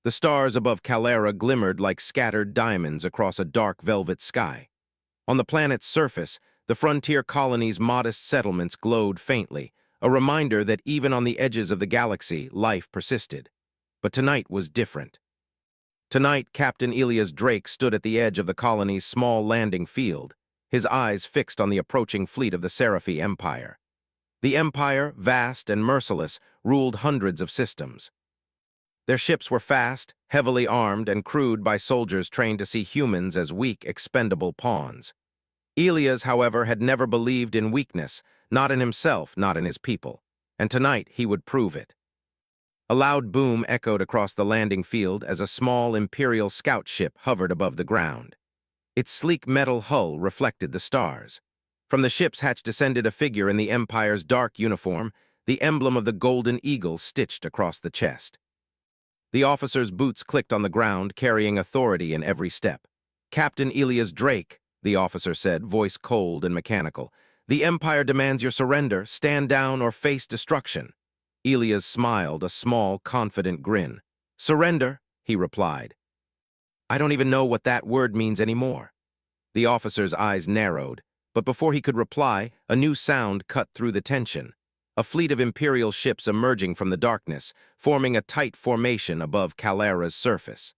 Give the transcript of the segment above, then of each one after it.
The stars above Calera glimmered like scattered diamonds across a dark velvet sky. On the planet's surface, the frontier colony's modest settlements glowed faintly, a reminder that even on the edges of the galaxy, life persisted. But tonight was different. Tonight, Captain Elias Drake stood at the edge of the colony's small landing field, his eyes fixed on the approaching fleet of the Scifi Empire. The Empire, vast and merciless, ruled hundreds of systems. Their ships were fast, heavily armed, and crewed by soldiers trained to see humans as weak, expendable pawns. Elias, however, had never believed in weakness, not in himself, not in his people, and tonight he would prove it. A loud boom echoed across the landing field as a small Imperial scout ship hovered above the ground. Its sleek metal hull reflected the stars. From the ship's hatch descended a figure in the Empire's dark uniform, the emblem of the golden eagle stitched across the chest. The officer's boots clicked on the ground, carrying authority in every step. "Captain Elias Drake," the officer said, voice cold and mechanical. "The Empire demands your surrender. Stand down or face destruction." Elias smiled, a small, confident grin. "Surrender," he replied. "I don't even know what that word means anymore." The officer's eyes narrowed, but before he could reply, a new sound cut through the tension. A fleet of Imperial ships emerging from the darkness, forming a tight formation above Calera's surface.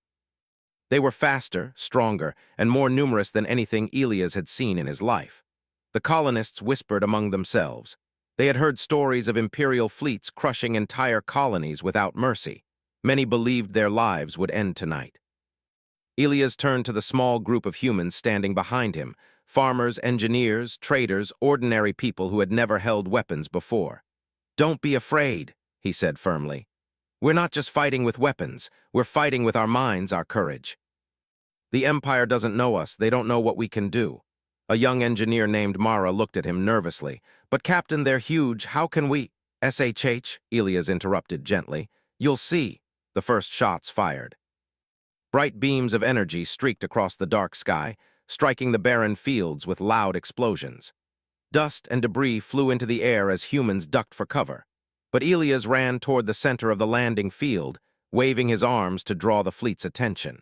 They were faster, stronger, and more numerous than anything Elias had seen in his life. The colonists whispered among themselves. They had heard stories of Imperial fleets crushing entire colonies without mercy. Many believed their lives would end tonight. Elias turned to the small group of humans standing behind him, farmers, engineers, traders, ordinary people who had never held weapons before. "Don't be afraid," he said firmly. "We're not just fighting with weapons, we're fighting with our minds, our courage. The Empire doesn't know us, they don't know what we can do." A young engineer named Mara looked at him nervously. "But Captain, they're huge, how can we—" "SHH," Elias interrupted gently. "You'll see." The first shots fired. Bright beams of energy streaked across the dark sky, striking the barren fields with loud explosions. Dust and debris flew into the air as humans ducked for cover. But Elias ran toward the center of the landing field, waving his arms to draw the fleet's attention.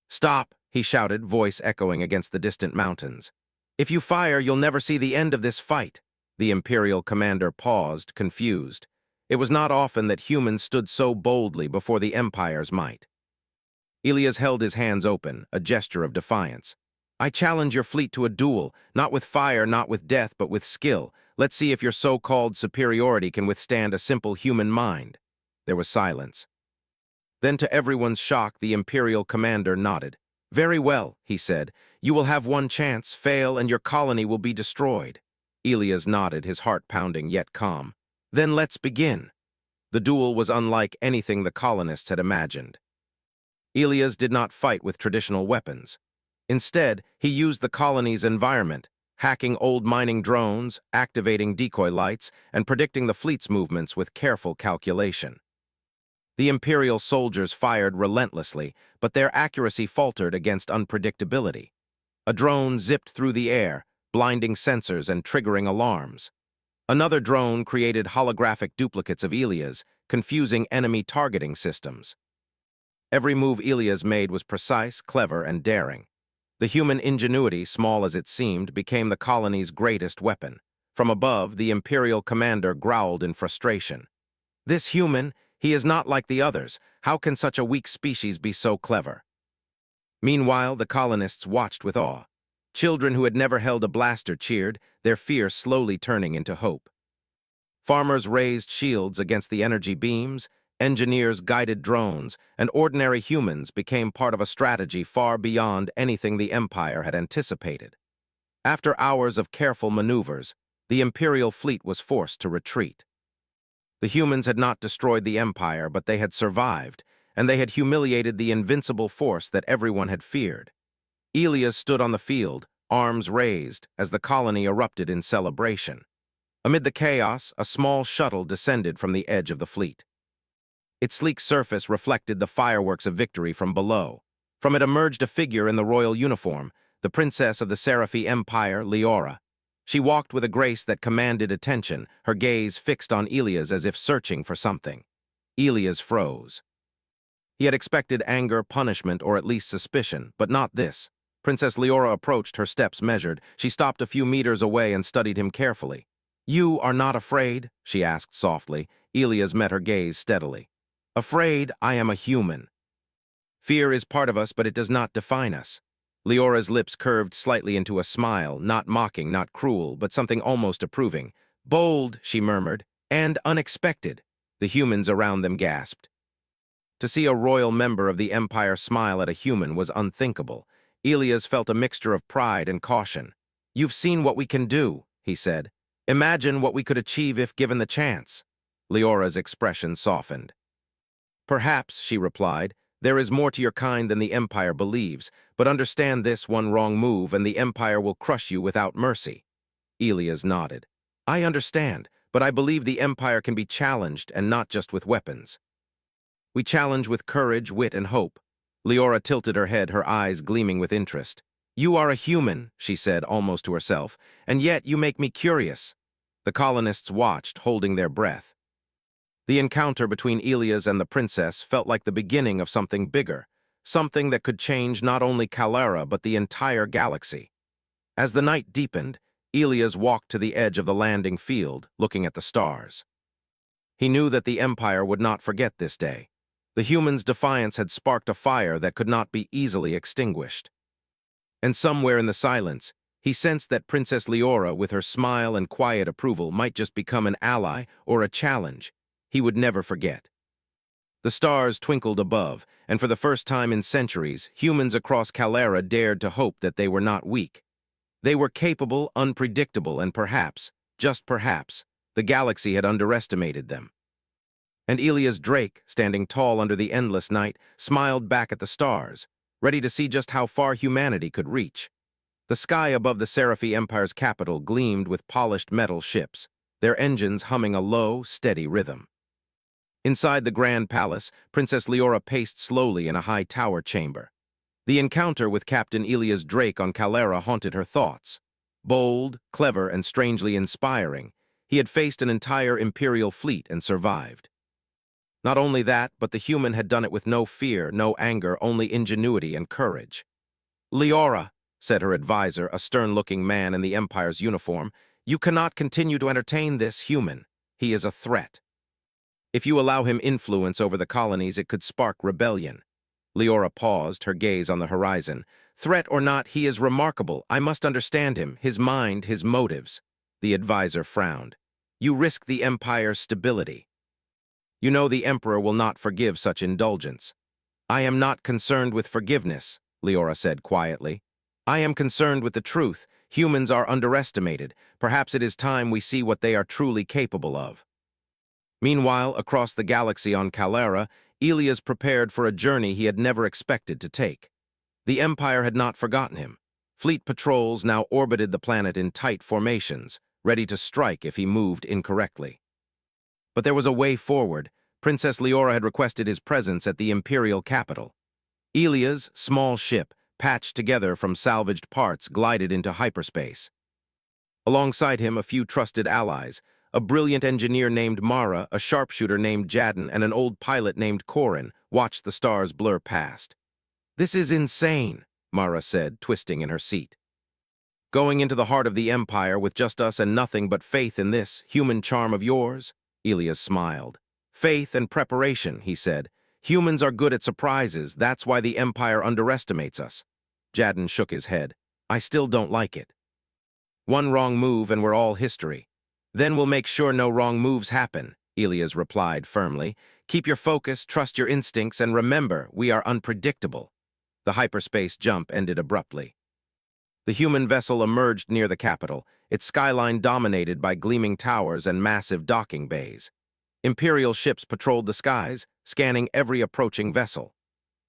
"Stop," he shouted, voice echoing against the distant mountains. "If you fire, you'll never see the end of this fight." The Imperial commander paused, confused. It was not often that humans stood so boldly before the Empire's might. Elias held his hands open, a gesture of defiance. "I challenge your fleet to a duel, not with fire, not with death, but with skill. Let's see if your so-called superiority can withstand a simple human mind." There was silence. Then, to everyone's shock, the Imperial commander nodded. "Very well," he said. "You will have one chance. Fail, and your colony will be destroyed." Elias nodded, his heart pounding, yet calm. "Then let's begin." The duel was unlike anything the colonists had imagined. Elias did not fight with traditional weapons. Instead, he used the colony's environment, hacking old mining drones, activating decoy lights, and predicting the fleet's movements with careful calculation. The Imperial soldiers fired relentlessly, but their accuracy faltered against unpredictability. A drone zipped through the air, blinding sensors and triggering alarms. Another drone created holographic duplicates of Elias, confusing enemy targeting systems. Every move Elias made was precise, clever, and daring. The human ingenuity, small as it seemed, became the colony's greatest weapon. From above, the Imperial commander growled in frustration. "This human, he is not like the others. How can such a weak species be so clever?" Meanwhile, the colonists watched with awe. Children who had never held a blaster cheered, their fear slowly turning into hope. Farmers raised shields against the energy beams, engineers guided drones, and ordinary humans became part of a strategy far beyond anything the Empire had anticipated. After hours of careful maneuvers, the Imperial fleet was forced to retreat. The humans had not destroyed the Empire, but they had survived, and they had humiliated the invincible force that everyone had feared. Elias stood on the field, arms raised, as the colony erupted in celebration. Amid the chaos, a small shuttle descended from the edge of the fleet. Its sleek surface reflected the fireworks of victory from below. From it emerged a figure in the royal uniform, the princess of the Scifi Empire, Leora. She walked with a grace that commanded attention, her gaze fixed on Elias as if searching for something. Elias froze. He had expected anger, punishment, or at least suspicion, but not this. Princess Leora approached, her steps measured. She stopped a few meters away and studied him carefully. "You are not afraid?" she asked softly. Elias met her gaze steadily. "Afraid? I am a human. Fear is part of us, but it does not define us." Leora's lips curved slightly into a smile, not mocking, not cruel, but something almost approving. "Bold," she murmured, "and unexpected." The humans around them gasped. To see a royal member of the Empire smile at a human was unthinkable. Elias felt a mixture of pride and caution. "You've seen what we can do," he said. "Imagine what we could achieve if given the chance." Leora's expression softened. "Perhaps," she replied, "there is more to your kind than the Empire believes, but understand this: one wrong move and the Empire will crush you without mercy." Elias nodded. "I understand, but I believe the Empire can be challenged, and not just with weapons. We challenge with courage, wit, and hope." Leora tilted her head, her eyes gleaming with interest. "You are a human," she said almost to herself, "and yet you make me curious." The colonists watched, holding their breath. The encounter between Elias and the princess felt like the beginning of something bigger, something that could change not only Kalara but the entire galaxy. As the night deepened, Elias walked to the edge of the landing field, looking at the stars. He knew that the Empire would not forget this day. The humans' defiance had sparked a fire that could not be easily extinguished. And somewhere in the silence, he sensed that Princess Leora, with her smile and quiet approval, might just become an ally or a challenge he would never forget. The stars twinkled above, and for the first time in centuries, humans across Kalara dared to hope that they were not weak. They were capable, unpredictable, and perhaps, just perhaps, the galaxy had underestimated them. And Elias Drake, standing tall under the endless night, smiled back at the stars, ready to see just how far humanity could reach. The sky above the Scifi Empire's capital gleamed with polished metal ships, their engines humming a low, steady rhythm. Inside the Grand Palace, Princess Leora paced slowly in a high tower chamber. The encounter with Captain Elias Drake on Kalara haunted her thoughts. Bold, clever, and strangely inspiring, he had faced an entire Imperial fleet and survived. Not only that, but the human had done it with no fear, no anger, only ingenuity and courage. "Leora," said her advisor, a stern-looking man in the Empire's uniform, "you cannot continue to entertain this human. He is a threat. If you allow him influence over the colonies, it could spark rebellion." Leora paused, her gaze on the horizon. "Threat or not, he is remarkable. I must understand him, his mind, his motives." The advisor frowned. "You risk the Empire's stability. You know the Emperor will not forgive such indulgence." "I am not concerned with forgiveness," Leora said quietly. "I am concerned with the truth. Humans are underestimated. Perhaps it is time we see what they are truly capable of." Meanwhile, across the galaxy on Kalara, Elias prepared for a journey he had never expected to take. The Empire had not forgotten him. Fleet patrols now orbited the planet in tight formations, ready to strike if he moved incorrectly. But there was a way forward. Princess Leora had requested his presence at the Imperial capital. Elias' small ship, patched together from salvaged parts, glided into hyperspace. Alongside him, a few trusted allies, a brilliant engineer named Mara, a sharpshooter named Jadden, and an old pilot named Korin, watched the stars blur past. "This is insane," Mara said, twisting in her seat. "Going into the heart of the Empire with just us and nothing but faith in this human charm of yours?" Elias smiled. "Faith and preparation," he said. "Humans are good at surprises. That's why the Empire underestimates us." Jadden shook his head. "I still don't like it. One wrong move and we're all history." "Then we'll make sure no wrong moves happen," Elias replied firmly. "Keep your focus, trust your instincts, and remember, we are unpredictable." The hyperspace jump ended abruptly. The human vessel emerged near the capital, its skyline dominated by gleaming towers and massive docking bays. Imperial ships patrolled the skies, scanning every approaching vessel.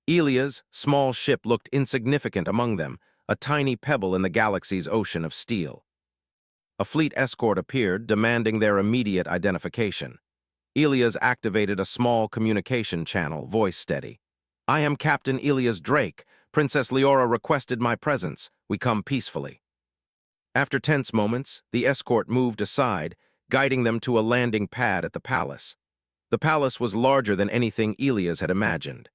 Elia's small ship looked insignificant among them, a tiny pebble in the galaxy's ocean of steel. A fleet escort appeared, demanding their immediate identification. Elias activated a small communication channel, voice steady. "I am Captain Elias Drake. Princess Leora requested my presence. We come peacefully." After tense moments, the escort moved aside, guiding them to a landing pad at the palace. The palace was larger than anything Elias had imagined.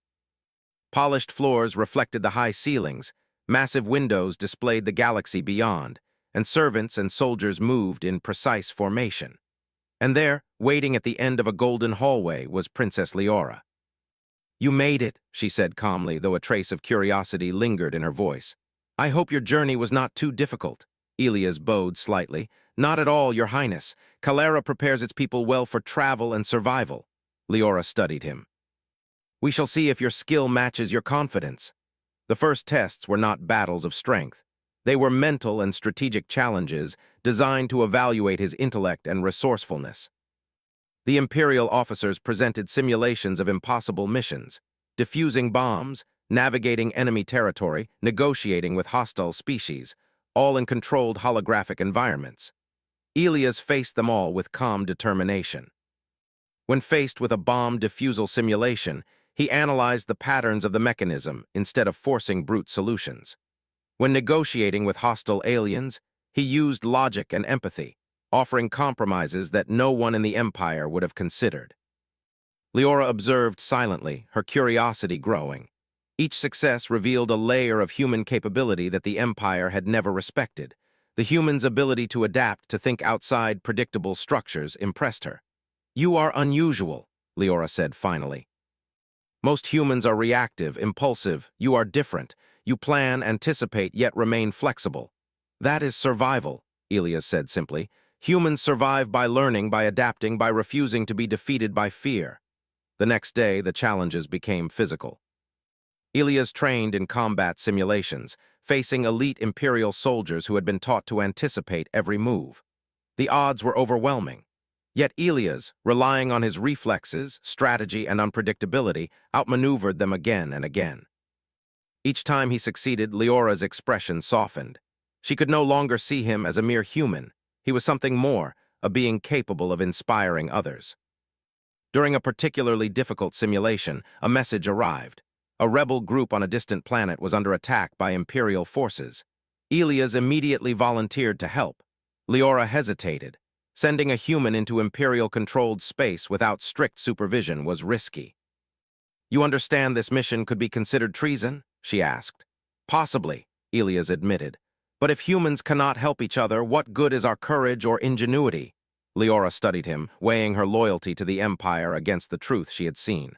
Polished floors reflected the high ceilings, massive windows displayed the galaxy beyond, and servants and soldiers moved in precise formation. And there, waiting at the end of a golden hallway, was Princess Leora. "You made it," she said calmly, though a trace of curiosity lingered in her voice. "I hope your journey was not too difficult." Elias bowed slightly. "Not at all, Your Highness. Calera prepares its people well for travel and survival." Leora studied him. "We shall see if your skill matches your confidence." The first tests were not battles of strength. They were mental and strategic challenges designed to evaluate his intellect and resourcefulness. The Imperial officers presented simulations of impossible missions, defusing bombs, navigating enemy territory, negotiating with hostile species, all in controlled holographic environments. Elias faced them all with calm determination. When faced with a bomb defusal simulation, he analyzed the patterns of the mechanism instead of forcing brute solutions. When negotiating with hostile aliens, he used logic and empathy, offering compromises that no one in the Empire would have considered. Leora observed silently, her curiosity growing. Each success revealed a layer of human capability that the Empire had never respected. The human's ability to adapt, to think outside predictable structures, impressed her. "You are unusual," Leora said finally. "Most humans are reactive, impulsive. You are different. You plan, anticipate, yet remain flexible." "That is survival," Elias said simply. "Humans survive by learning, by adapting, by refusing to be defeated by fear." The next day, the challenges became physical. Elias trained in combat simulations, facing elite Imperial soldiers who had been taught to anticipate every move. The odds were overwhelming. Yet Elias, relying on his reflexes, strategy, and unpredictability, outmaneuvered them again and again. Each time he succeeded, Leora's expression softened. She could no longer see him as a mere human. He was something more, a being capable of inspiring others. During a particularly difficult simulation, a message arrived. A rebel group on a distant planet was under attack by Imperial forces. Elias immediately volunteered to help. Leora hesitated. Sending a human into Imperial-controlled space without strict supervision was risky. "You understand this mission could be considered treason?" she asked. "Possibly," Elias admitted. "But if humans cannot help each other, what good is our courage or ingenuity?" Leora studied him, weighing her loyalty to the Empire against the truth she had seen.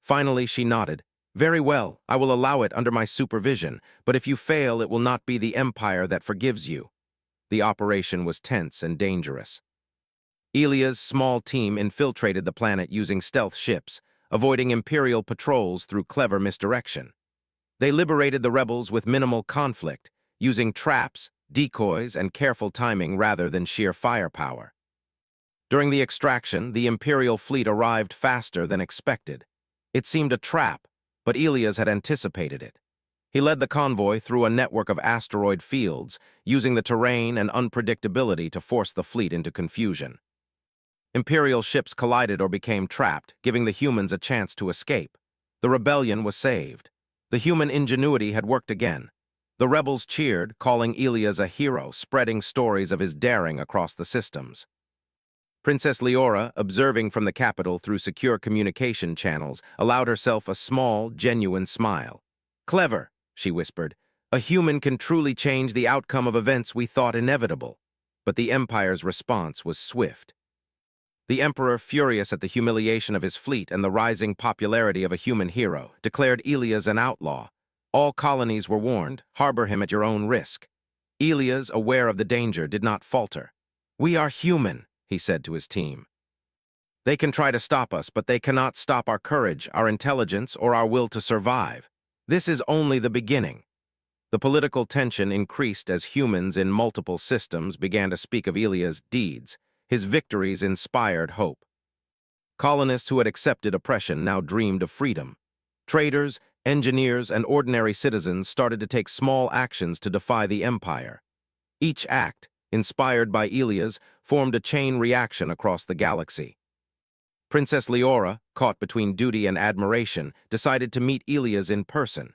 Finally, she nodded. "Very well, I will allow it under my supervision, but if you fail, it will not be the Empire that forgives you." The operation was tense and dangerous. Elia's small team infiltrated the planet using stealth ships, avoiding Imperial patrols through clever misdirection. They liberated the rebels with minimal conflict, using traps, decoys, and careful timing rather than sheer firepower. During the extraction, the Imperial fleet arrived faster than expected. It seemed a trap, but Elias had anticipated it. He led the convoy through a network of asteroid fields, using the terrain and unpredictability to force the fleet into confusion. Imperial ships collided or became trapped, giving the humans a chance to escape. The rebellion was saved. The human ingenuity had worked again. The rebels cheered, calling Elias a hero, spreading stories of his daring across the systems. Princess Leora, observing from the capital through secure communication channels, allowed herself a small, genuine smile. "Clever," she whispered. "A human can truly change the outcome of events we thought inevitable." But the Empire's response was swift. The Emperor, furious at the humiliation of his fleet and the rising popularity of a human hero, declared Elias an outlaw. "All colonies were warned, harbor him at your own risk." Elias, aware of the danger, did not falter. "We are human," he said to his team. "They can try to stop us, but they cannot stop our courage, our intelligence, or our will to survive. This is only the beginning." The political tension increased as humans in multiple systems began to speak of Elias' deeds. His victories inspired hope. Colonists who had accepted oppression now dreamed of freedom. Traders, engineers, and ordinary citizens started to take small actions to defy the Empire. Each act, inspired by Elias, formed a chain reaction across the galaxy. Princess Leora, caught between duty and admiration, decided to meet Elias in person.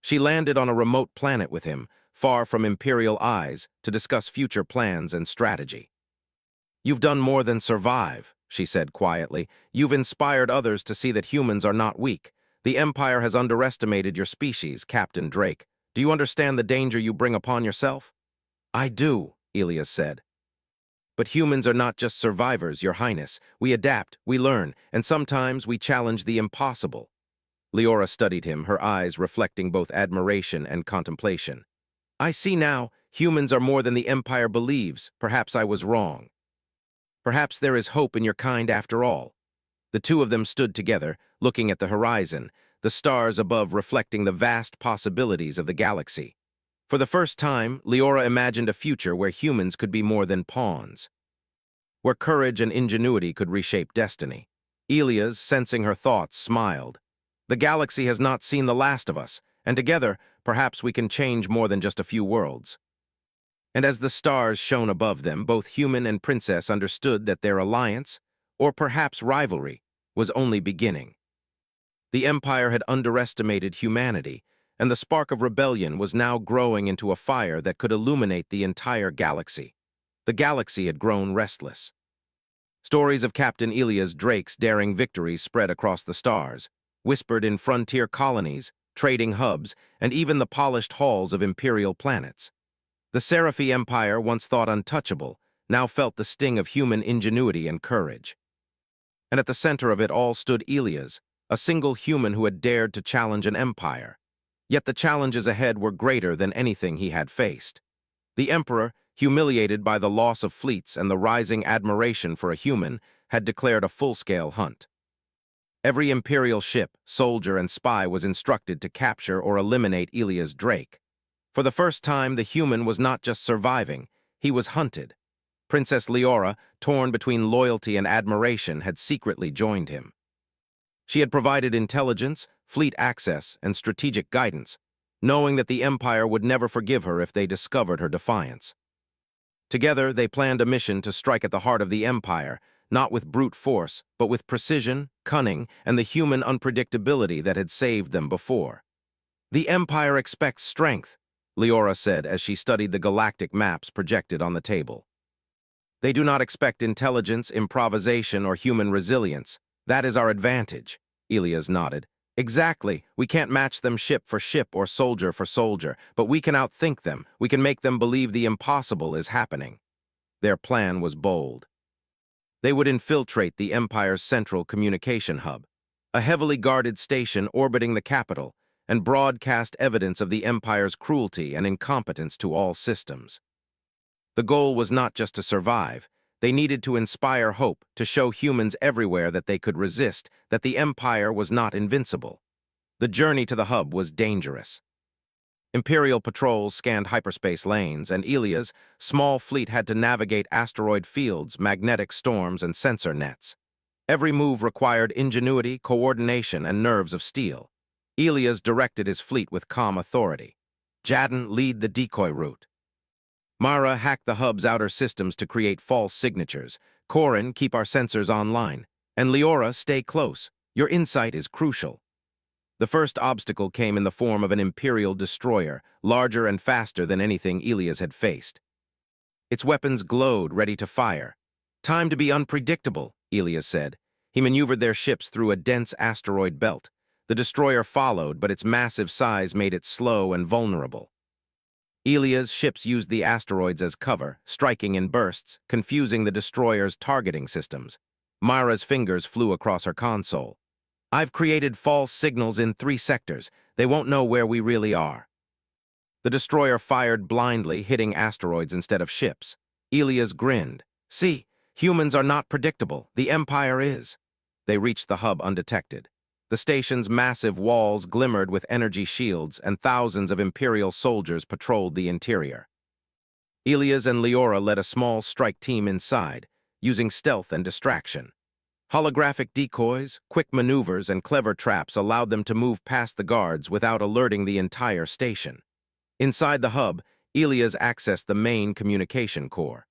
She landed on a remote planet with him, far from Imperial eyes, to discuss future plans and strategy. "You've done more than survive," she said quietly. "You've inspired others to see that humans are not weak. The Empire has underestimated your species, Captain Drake. Do you understand the danger you bring upon yourself? I do, Elias said. But humans are not just survivors, Your Highness. We adapt, we learn, and sometimes we challenge the impossible. Leora studied him, her eyes reflecting both admiration and contemplation. I see now, humans are more than the Empire believes. Perhaps I was wrong. Perhaps there is hope in your kind after all. The two of them stood together, looking at the horizon, the stars above reflecting the vast possibilities of the galaxy. For the first time, Leora imagined a future where humans could be more than pawns, where courage and ingenuity could reshape destiny. Elias, sensing her thoughts, smiled. The galaxy has not seen the last of us, and together, perhaps we can change more than just a few worlds. And as the stars shone above them, both human and princess understood that their alliance, or perhaps rivalry, was only beginning. The Empire had underestimated humanity, and the spark of rebellion was now growing into a fire that could illuminate the entire galaxy. The galaxy had grown restless. Stories of Captain Elias Drake's daring victories spread across the stars, whispered in frontier colonies, trading hubs, and even the polished halls of imperial planets. The Scifi Empire, once thought untouchable, now felt the sting of human ingenuity and courage. And at the center of it all stood Elias, a single human who had dared to challenge an empire. Yet the challenges ahead were greater than anything he had faced. The Emperor, humiliated by the loss of fleets and the rising admiration for a human, had declared a full-scale hunt. Every imperial ship, soldier, and spy was instructed to capture or eliminate Elias Drake. For the first time, the human was not just surviving, he was hunted. Princess Leora, torn between loyalty and admiration, had secretly joined him. She had provided intelligence, fleet access, and strategic guidance, knowing that the Empire would never forgive her if they discovered her defiance. Together, they planned a mission to strike at the heart of the Empire, not with brute force, but with precision, cunning, and the human unpredictability that had saved them before. The Empire expects strength, Leora said as she studied the galactic maps projected on the table. They do not expect intelligence, improvisation, or human resilience. That is our advantage, Elias nodded. Exactly. We can't match them ship for ship or soldier for soldier, but we can outthink them. We can make them believe the impossible is happening. Their plan was bold. They would infiltrate the Empire's central communication hub, a heavily guarded station orbiting the capital, and broadcast evidence of the Empire's cruelty and incompetence to all systems. The goal was not just to survive. They needed to inspire hope, to show humans everywhere that they could resist, that the Empire was not invincible. The journey to the hub was dangerous. Imperial patrols scanned hyperspace lanes, and Elias' small fleet had to navigate asteroid fields, magnetic storms, and sensor nets. Every move required ingenuity, coordination, and nerves of steel. Elias directed his fleet with calm authority. Jadon, lead the decoy route. Mara, hack the hub's outer systems to create false signatures. Corin, keep our sensors online. And Leora, stay close. Your insight is crucial. The first obstacle came in the form of an Imperial destroyer, larger and faster than anything Elias had faced. Its weapons glowed, ready to fire. Time to be unpredictable, Elias said. He maneuvered their ships through a dense asteroid belt. The destroyer followed, but its massive size made it slow and vulnerable. Elias' ships used the asteroids as cover, striking in bursts, confusing the destroyer's targeting systems. Mara's fingers flew across her console. I've created false signals in 3 sectors. They won't know where we really are. The destroyer fired blindly, hitting asteroids instead of ships. Elias grinned. See, humans are not predictable. The Empire is. They reached the hub undetected. The station's massive walls glimmered with energy shields, and thousands of Imperial soldiers patrolled the interior. Elias and Leora led a small strike team inside, using stealth and distraction. Holographic decoys, quick maneuvers, and clever traps allowed them to move past the guards without alerting the entire station. Inside the hub, Elias accessed the main communication core.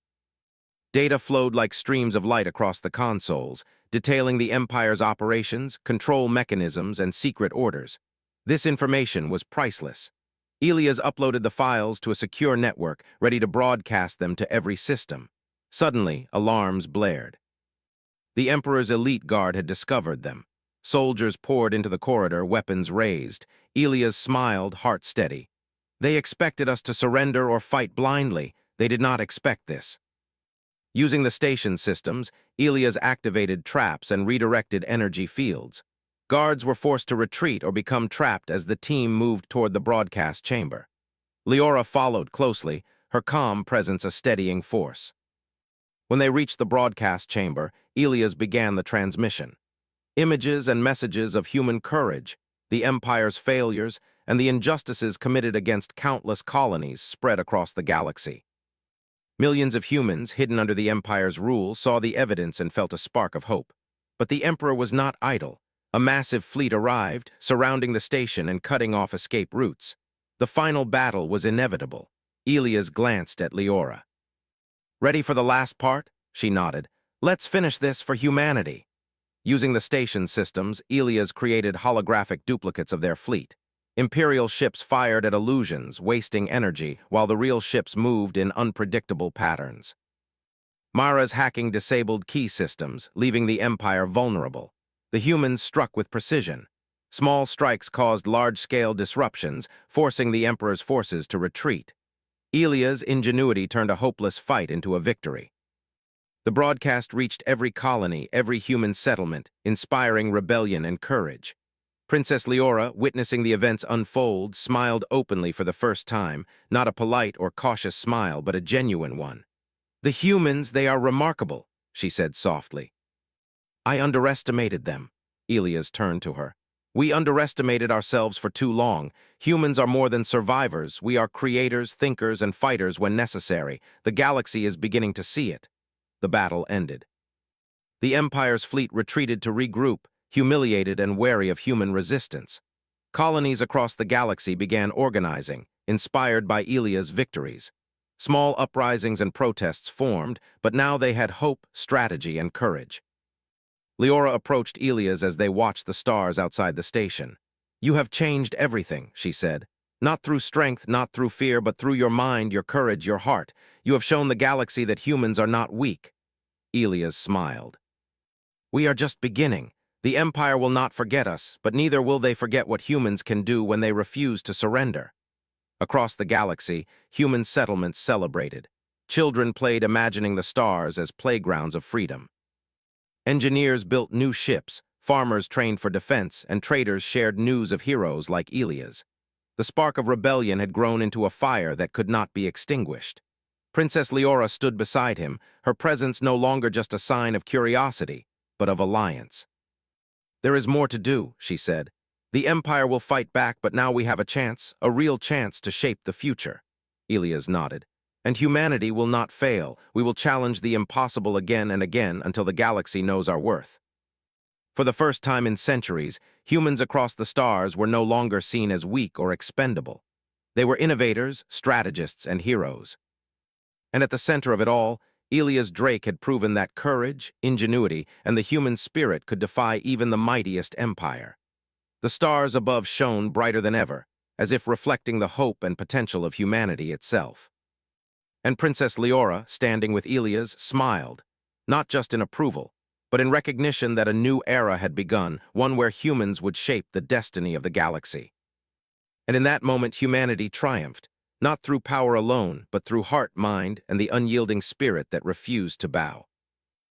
Data flowed like streams of light across the consoles, detailing the Empire's operations, control mechanisms, and secret orders. This information was priceless. Elias uploaded the files to a secure network, ready to broadcast them to every system. Suddenly, alarms blared. The Emperor's elite guard had discovered them. Soldiers poured into the corridor, weapons raised. Elias smiled, heart steady. They expected us to surrender or fight blindly. They did not expect this. Using the station systems, Elias activated traps and redirected energy fields. Guards were forced to retreat or become trapped as the team moved toward the broadcast chamber. Leora followed closely, her calm presence a steadying force. When they reached the broadcast chamber, Elias began the transmission. Images and messages of human courage, the Empire's failures, and the injustices committed against countless colonies spread across the galaxy. Millions of humans, hidden under the Empire's rule, saw the evidence and felt a spark of hope. But the Emperor was not idle. A massive fleet arrived, surrounding the station and cutting off escape routes. The final battle was inevitable. Elias glanced at Leora. "Ready for the last part?" She nodded. "Let's finish this for humanity." Using the station systems, Elias created holographic duplicates of their fleet. Imperial ships fired at illusions, wasting energy, while the real ships moved in unpredictable patterns. Mara's hacking disabled key systems, leaving the Empire vulnerable. The humans struck with precision. Small strikes caused large-scale disruptions, forcing the Emperor's forces to retreat. Elia's ingenuity turned a hopeless fight into a victory. The broadcast reached every colony, every human settlement, inspiring rebellion and courage. Princess Leora, witnessing the events unfold, smiled openly for the first time, not a polite or cautious smile, but a genuine one. "The humans, they are remarkable," she said softly. "I underestimated them." Elias turned to her. "We underestimated ourselves for too long. Humans are more than survivors. We are creators, thinkers, and fighters when necessary. The galaxy is beginning to see it." The battle ended. The Empire's fleet retreated to regroup, humiliated and wary of human resistance. Colonies across the galaxy began organizing, inspired by Elia's victories. Small uprisings and protests formed, but now they had hope, strategy, and courage. Leora approached Elias as they watched the stars outside the station. "You have changed everything," she said. "Not through strength, not through fear, but through your mind, your courage, your heart. You have shown the galaxy that humans are not weak." Elias smiled. "We are just beginning. The Empire will not forget us, but neither will they forget what humans can do when they refuse to surrender." Across the galaxy, human settlements celebrated. Children played imagining the stars as playgrounds of freedom. Engineers built new ships, farmers trained for defense, and traders shared news of heroes like Elias. The spark of rebellion had grown into a fire that could not be extinguished. Princess Leora stood beside him, her presence no longer just a sign of curiosity, but of alliance. "There is more to do," she said. "The Empire will fight back, but now we have a chance, a real chance to shape the future." Elias nodded. "And humanity will not fail. We will challenge the impossible again and again until the galaxy knows our worth." For the first time in centuries, humans across the stars were no longer seen as weak or expendable. They were innovators, strategists, and heroes. And at the center of it all, Elias Drake had proven that courage, ingenuity, and the human spirit could defy even the mightiest empire. The stars above shone brighter than ever, as if reflecting the hope and potential of humanity itself. And Princess Leora, standing with Elias, smiled, not just in approval, but in recognition that a new era had begun, one where humans would shape the destiny of the galaxy. And in that moment, humanity triumphed, not through power alone, but through heart, mind, and the unyielding spirit that refused to bow.